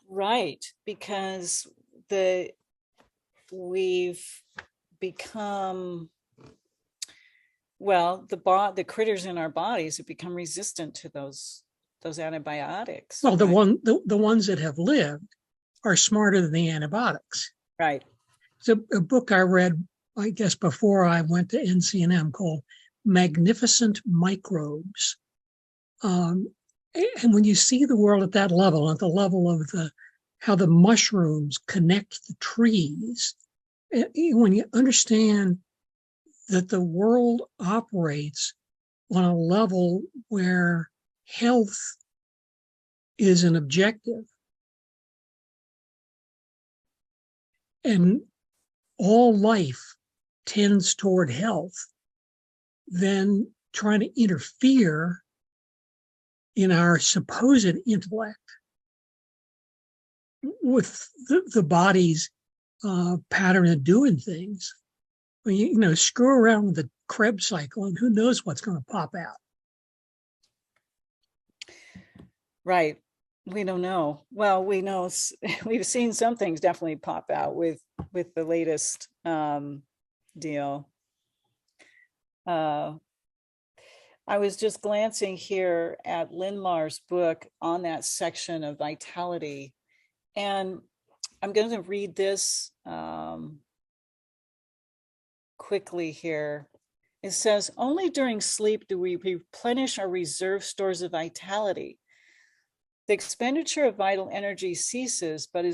Right, because we've become, the critters in our bodies have become resistant to those antibiotics. Well, right? the ones that have lived are smarter than the antibiotics. Right. It's a book I read, I guess, before I went to NCNM called Magnificent Microbes. And when you see the world at that level, at the level of how the mushrooms connect the trees, when you understand that the world operates on a level where health is an objective, and all life tends toward health, then trying to interfere in our supposed intellect with the body's pattern of doing things. I mean, screw around with the Krebs cycle, and who knows what's going to pop out. Right. We don't know. Well, we know we've seen some things definitely pop out with the latest deal. I was just glancing here at Lindlar's book on that section of vitality, and I'm going to read this quickly here. It says, only during sleep do we replenish our reserve stores of vitality. The expenditure of vital energy ceases, but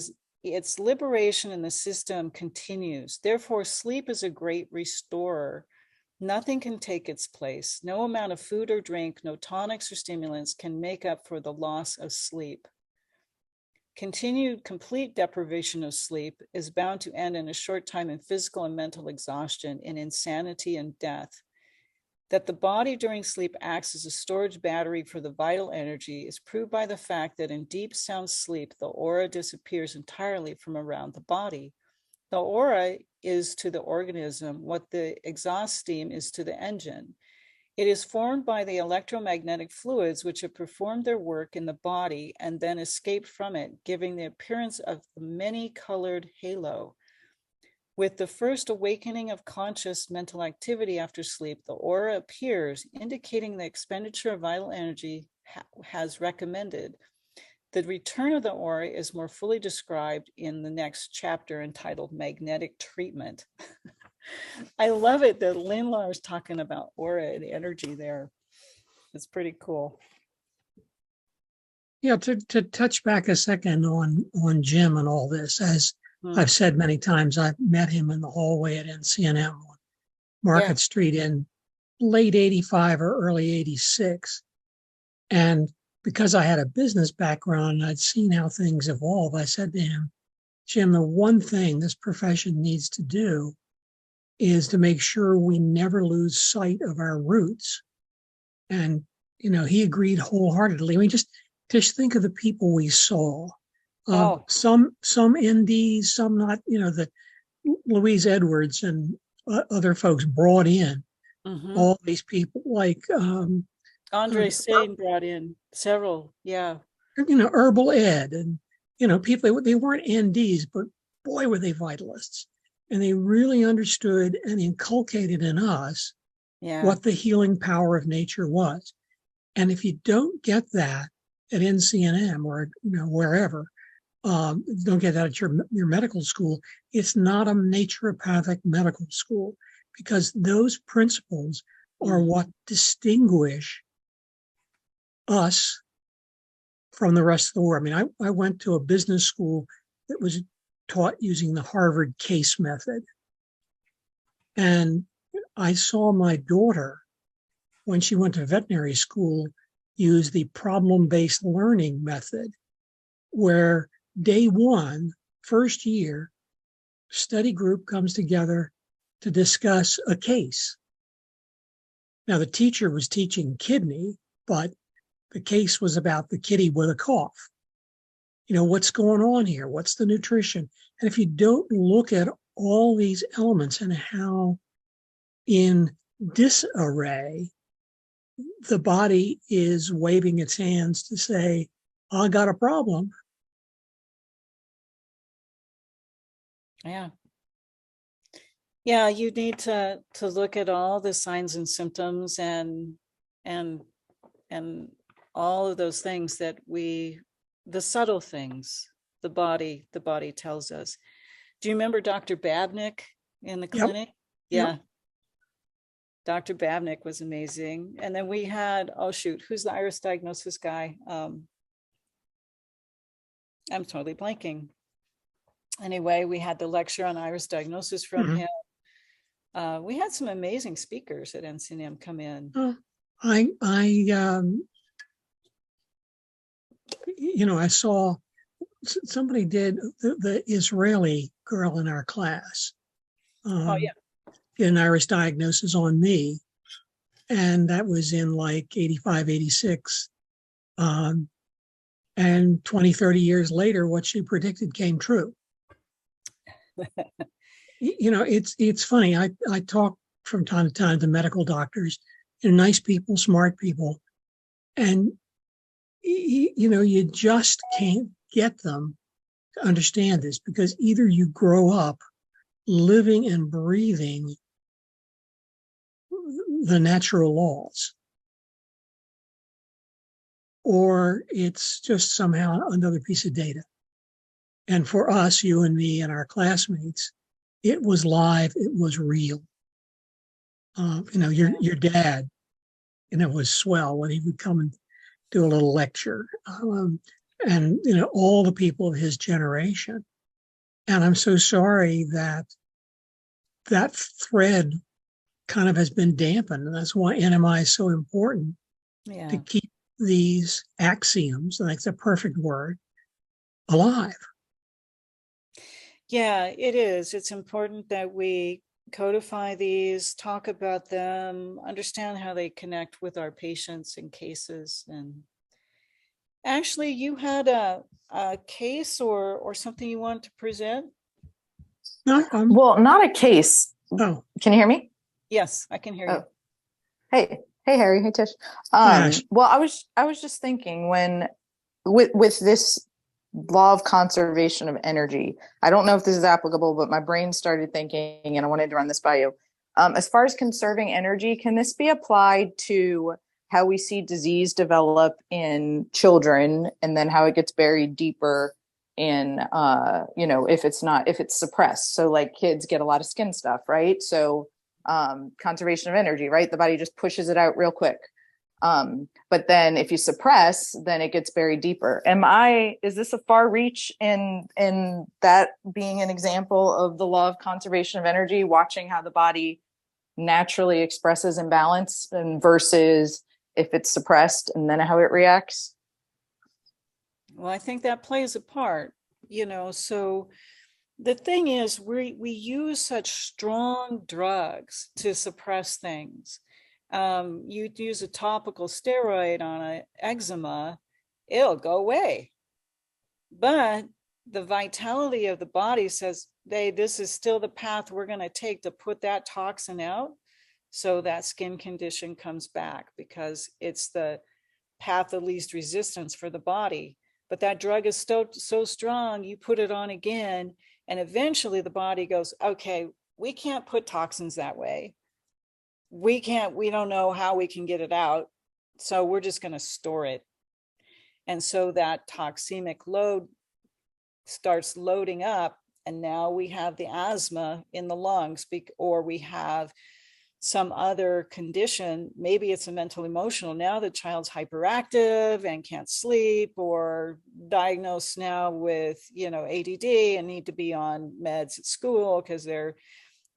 its liberation in the system continues. Therefore, sleep is a great restorer. Nothing can take its place. No amount of food or drink, no tonics or stimulants can make up for the loss of sleep. Continued complete deprivation of sleep is bound to end in a short time in physical and mental exhaustion, in insanity and death. That the body during sleep acts as a storage battery for the vital energy is proved by the fact that in deep sound sleep, the aura disappears entirely from around the body. The aura is to the organism what the exhaust steam is to the engine. It is formed by the electromagnetic fluids which have performed their work in the body and then escaped from it, giving the appearance of the many-colored halo. With the first awakening of conscious mental activity after sleep, the aura appears, indicating the expenditure of vital energy has recommended. The return of the aura is more fully described in the next chapter entitled Magnetic Treatment. I love it that Lindlar is talking about aura and energy there. It's pretty cool. Yeah, to touch back a second on Jim and all this, as I've said many times, I've met him in the hallway at NCNM on Market Street in late 85 or early 86. And because I had a business background and I'd seen how things evolve, I said to him, Jim, the one thing this profession needs to do is to make sure we never lose sight of our roots. And, he agreed wholeheartedly. I mean, just think of the people we saw. Some NDs, some not, that Louise Edwards and other folks brought in Mhm. All these people like Andre Sane brought in several. Yeah. herbal ed and people, they weren't NDs, but boy were they vitalists, and they really understood and inculcated in us Yeah. what the healing power of nature was. And if you don't get that at NCNM or wherever, don't get that at your medical school, it's not a naturopathic medical school, because those principles are Mhm. what distinguish us from the rest of the world. I mean, I went to a business school that was taught using the Harvard case method. And I saw my daughter, when she went to veterinary school, use the problem-based learning method, where day one, first year, study group comes together to discuss a case. Now, the teacher was teaching kidney, but the case was about the kitty with a cough. What's going on here? What's the nutrition? And if you don't look at all these elements and how in disarray the body is waving its hands to say, I got a problem. Yeah. Yeah, you need to look at all the signs and symptoms and and all of those things that the subtle things the body tells us. Do you remember Dr. Babnick in the Yep, clinic? yep. Yeah, Dr. Babnick was amazing. And then we had, oh shoot, who's the iris diagnosis guy? I'm totally blanking. Anyway, we had the lecture on iris diagnosis from Mhm. him. We had some amazing speakers at NCNM come in. I saw somebody did the Israeli girl in our class. Oh yeah. Did an iris diagnosis on me, and that was in like 85, 86. And 20, 30 years later, what she predicted came true. It's funny. I talk from time to time to medical doctors, nice people, smart people, and you just can't get them to understand this, because either you grow up living and breathing the natural laws, or it's just somehow another piece of data. And for us, you and me and our classmates, it was live, it was real. Your dad, was swell when he would come and do a little lecture. And all the people of his generation. And I'm so sorry that that thread kind of has been dampened. And that's why NMI is so important, to Yeah. keep these axioms, and that's a perfect word, alive. Yeah, it is. It's important that we codify these, talk about them, understand how they connect with our patients and cases. And actually, you had a case or something you want to present? No, Well, not a case. oh, Can you hear me? Yes, I can hear you. Oh, hey, Harry, hey, Tish. Ash. Well, I was just thinking, when with this law of conservation of energy, I don't know if this is applicable, but my brain started thinking, and I wanted to run this by you. As far as conserving energy, can this be applied to how we see disease develop in children, and then how it gets buried deeper in, if it's suppressed? So like kids get a lot of skin stuff, right? So conservation of energy, right? The body just pushes it out real quick. But then if you suppress, then it gets buried deeper. Is this a far reach in that being an example of the law of conservation of energy, watching how the body naturally expresses imbalance, and versus if it's suppressed and then how it reacts? Well, I think that plays a part, so the thing is we use such strong drugs to suppress things. You use a topical steroid on an eczema, it'll go away. But the vitality of the body says, hey, this is still the path we're going to take to put that toxin out. So that skin condition comes back because it's the path of least resistance for the body. But that drug is so strong, you put it on again, and eventually the body goes, okay, we can't put toxins that way. We don't know how we can get it out. So we're just going to store it. And so that toxemic load starts loading up. And now we have the asthma in the lungs, or we have some other condition. Maybe it's a mental emotional. Now the child's hyperactive and can't sleep, or diagnosed now with, ADD and need to be on meds at school because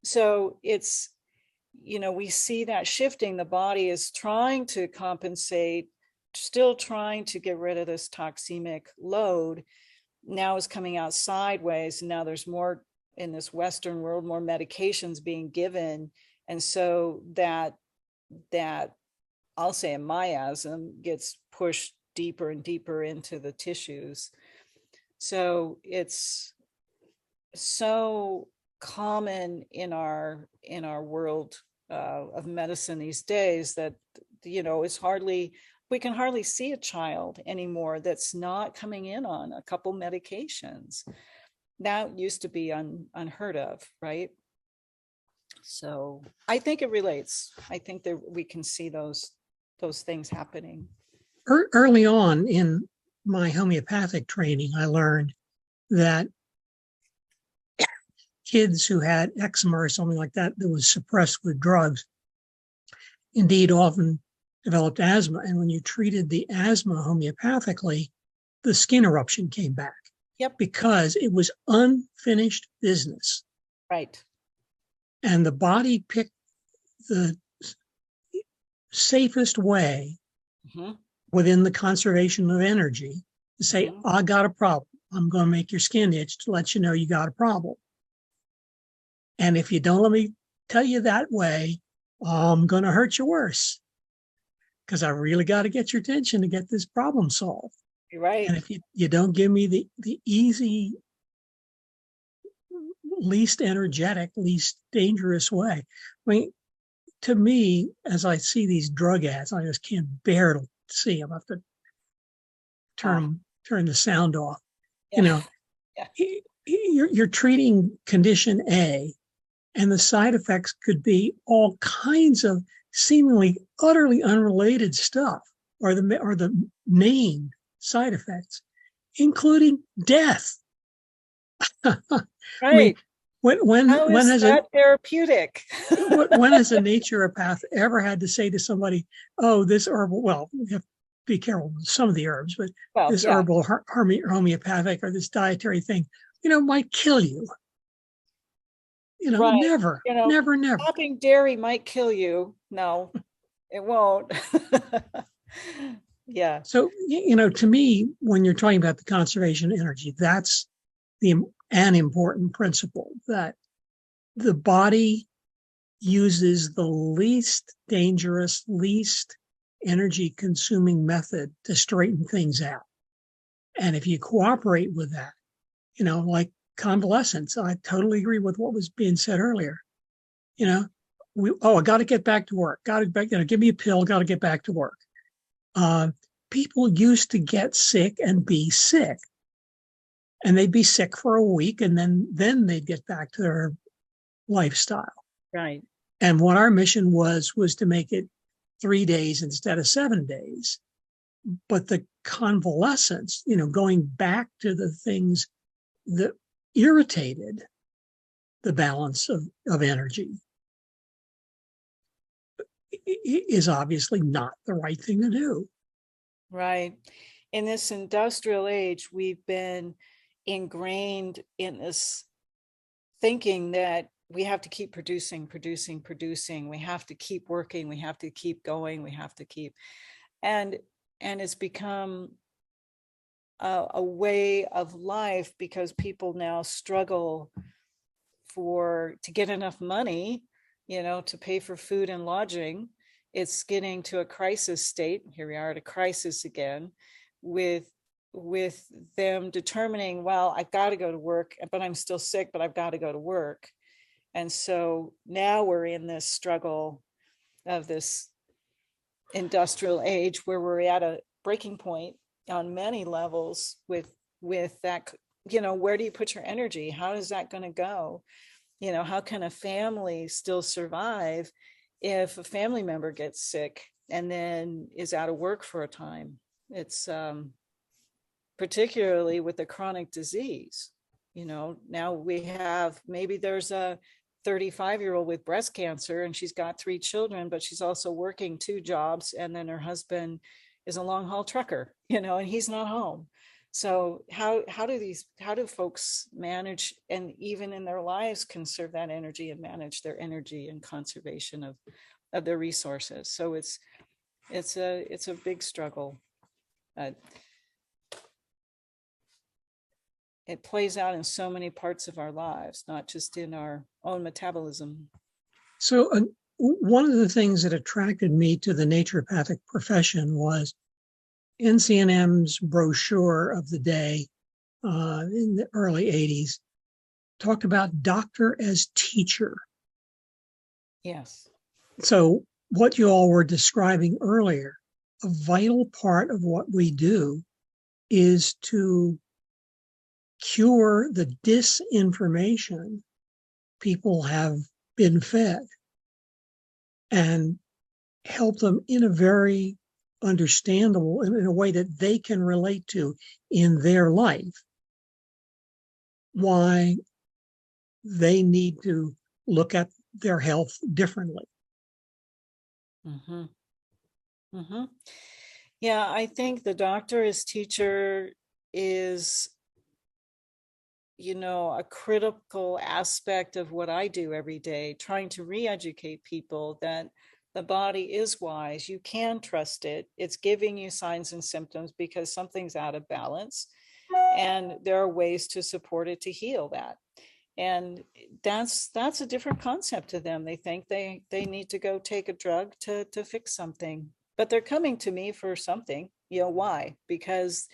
so it's, we see that shifting. The body is trying to compensate, still trying to get rid of this toxemic load. Now is coming out sideways. And now there's more in this Western world, more medications being given. And so that I'll say a miasm gets pushed deeper and deeper into the tissues. So it's so common in our world of medicine these days that we can hardly see a child anymore that's not coming in on a couple medications. That used to be unheard of, right? So I think it relates. I think that we can see those things happening. Early on in my homeopathic training, I learned that kids who had eczema or something like that was suppressed with drugs, indeed often developed asthma. And when you treated the asthma homeopathically, the skin eruption came back. Yep. Because it was unfinished business. Right. And the body picked the safest way within the conservation of energy to say, I got a problem. I'm going to make your skin itch to let you know you got a problem. And if you don't let me tell you that way, I'm going to hurt you worse because I really got to get your attention to get this problem solved. You're right. And if you don't give me the easy, least energetic, least dangerous way. I mean, to me, as I see these drug ads, I just can't bear to see them. I have to turn the sound off. Yeah. You're treating condition A, and the side effects could be all kinds of seemingly utterly unrelated stuff, or the named side effects, including death. Right. I mean, when has that therapeutic? When has a naturopath ever had to say to somebody, "Oh, this herbal"? Well, we have to be careful with some of the herbs, but this herbal homeopathic or this dietary thing, might kill you. Right. Never. Stopping dairy might kill you. No, it won't. Yeah. So, to me, when you're talking about the conservation of energy, that's an important principle, that the body uses the least dangerous, least energy consuming method to straighten things out. And if you cooperate with that, like convalescence, I totally agree with what was being said earlier. I got to get back to work. Give me a pill. Got to get back to work. People used to get sick and be sick, and they'd be sick for a week, and then they'd get back to their lifestyle. Right. And what our mission was to make it 3 days instead of 7 days. But the convalescence, going back to the things that irritated the balance of energy, is obviously not the right thing to do. Right. In this industrial age, we've been ingrained in this thinking that we have to keep producing. We have to keep working. We have to keep going. We have to keep, and it's become a way of life because people now struggle to get enough money, to pay for food and lodging. It's getting to a crisis state. Here we are at a crisis again, with them determining, well, I've got to go to work, but I'm still sick, but I've got to go to work. And so now we're in this struggle of this industrial age where we're at a breaking point on many levels with that, where do you put your energy? How is that going to go? How can a family still survive if a family member gets sick and then is out of work for a time? It's particularly with a chronic disease. Now we have, maybe there's a 35-year-old with breast cancer and she's got 3 children, but she's also working 2 jobs, and then her husband is a long haul trucker, and he's not home. So how do folks manage, and even in their lives, conserve that energy and manage their energy and conservation of their resources? So it's a big struggle. It plays out in so many parts of our lives, not just in our own metabolism. So one of the things that attracted me to the naturopathic profession was NCNM's brochure of the day in the early 80s talked about doctor as teacher. Yes. So what you all were describing earlier, a vital part of what we do is to cure the disinformation people have been fed and help them in a very understandable, in a way that they can relate to in their life, why they need to look at their health differently. Mm-hmm. Mm-hmm. Yeah, I think the doctor as teacher is, a critical aspect of what I do every day, trying to re-educate people that the body is wise. You can trust it. It's giving you signs and symptoms because something's out of balance. And there are ways to support it to heal that. And that's a different concept to them. They think they need to go take a drug to fix something. But they're coming to me for something. Why? Because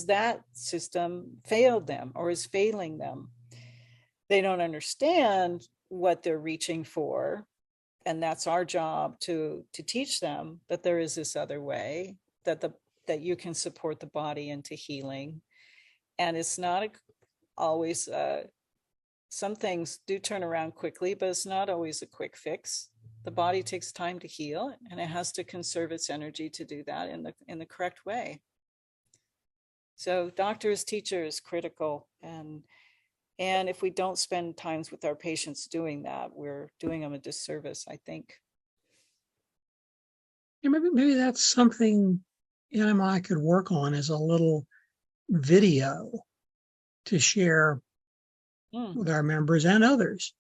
that system failed them or is failing them. They don't understand what they're reaching for. And that's our job to teach them that there is this other way, that you can support the body into healing. And it's not always, some things do turn around quickly, but it's not always a quick fix. The body takes time to heal, and it has to conserve its energy to do that in the correct way. So doctors, teachers, critical. And if we don't spend times with our patients doing that, we're doing them a disservice, I think. Yeah, maybe that's something NMI could work on, as a little video to share with our members and others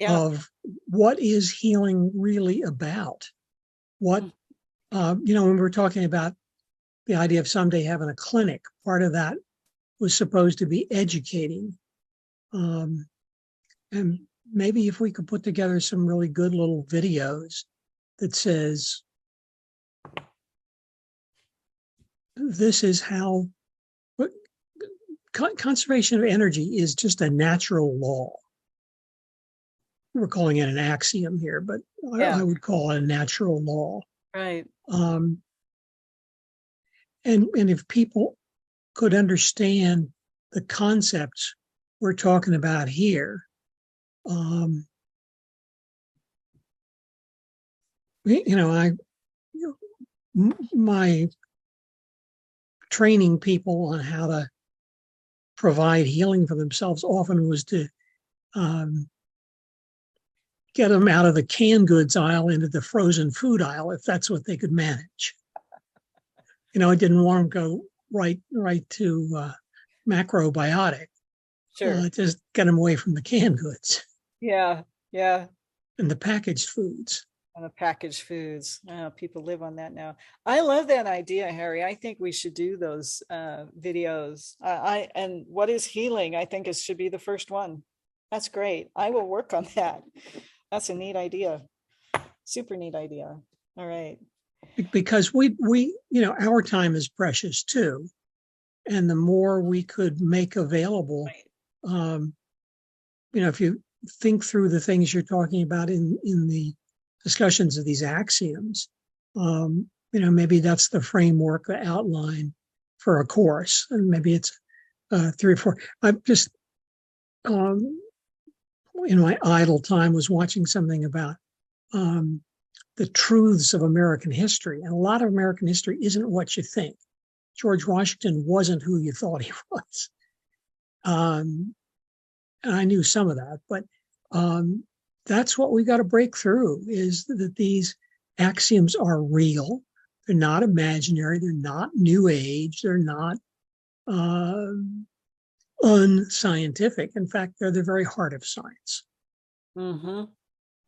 of what is healing really about. What, when we're talking about the idea of someday having a clinic, part of that was supposed to be educating. And maybe if we could put together some really good little videos that says, this is how, conservation of energy is just a natural law. We're calling it an axiom here, but I would call it a natural law. Right. And if people could understand the concepts we're talking about here, my training people on how to provide healing for themselves often was to get them out of the canned goods aisle into the frozen food aisle, if that's what they could manage. I didn't want them to go right to macrobiotic. Sure. Just get them away from the canned goods. Yeah. And the packaged foods. And the packaged foods. People live on that now. I love that idea, Harry. I think we should do those videos. And what is healing? I think it should be the first one. That's great. I will work on that. That's a neat idea. Super neat idea. All right. Because we our time is precious too. And the more we could make available, if you think through the things you're talking about in the discussions of these axioms, maybe that's the framework, the outline for a course, and maybe it's 3 or 4. I'm just in my idle time was watching something about the truths of American history, and a lot of American history isn't what you think. George Washington wasn't who you thought he was. And I knew some of that, but that's what we got to break through, is that these axioms are real. They're not imaginary. They're not new age. They're not unscientific. In fact, they're the very heart of science. Mm-hmm.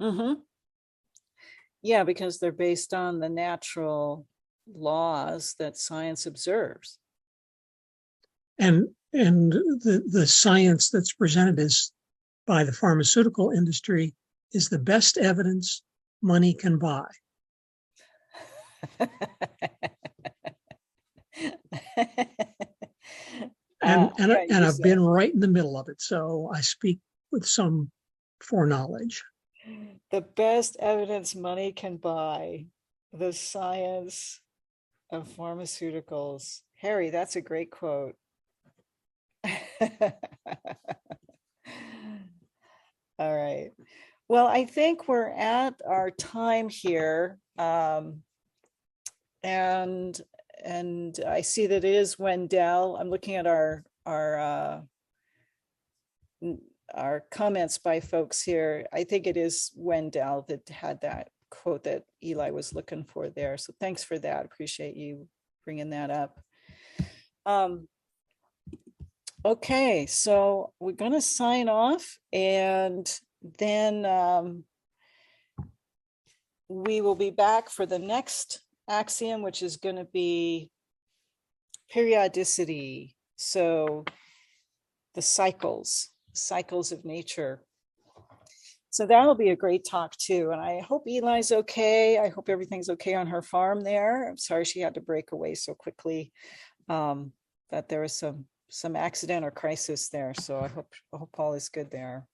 Mm-hmm. Yeah, because they're based on the natural laws that science observes. And the science that's presented as by the pharmaceutical industry is the best evidence money can buy. And I've been right in the middle of it, so I speak with some foreknowledge. The best evidence money can buy, the science of pharmaceuticals. Harry, that's a great quote. All right. Well, I think we're at our time here. And I see that it is Wendell. I'm looking at our comments by folks here. I think it is Wendell that had that quote that Eli was looking for there. So thanks for that. Appreciate you bringing that up. Okay, so we're going to sign off, and then we will be back for the next axiom, which is going to be periodicity. So the cycles of nature. So that'll be a great talk too. And I hope Eli's okay. I hope everything's okay on her farm there. I'm sorry she had to break away so quickly. That there was some accident or crisis there. So I hope all is good there.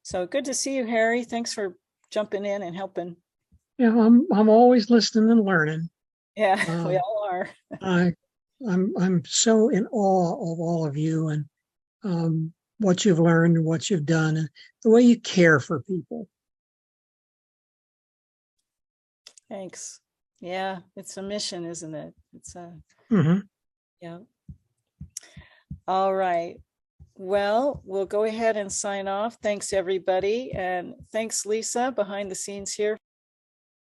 So good to see you, Harry. Thanks for jumping in and helping. Yeah, I'm always listening and learning. Yeah, we all are. I'm so in awe of all of you, and what you've learned and what you've done, and the way you care for people. Thanks. Yeah, it's a mission, isn't it? It's a yeah. All right. Well, we'll go ahead and sign off. Thanks, everybody. And thanks, Lisa, behind the scenes here,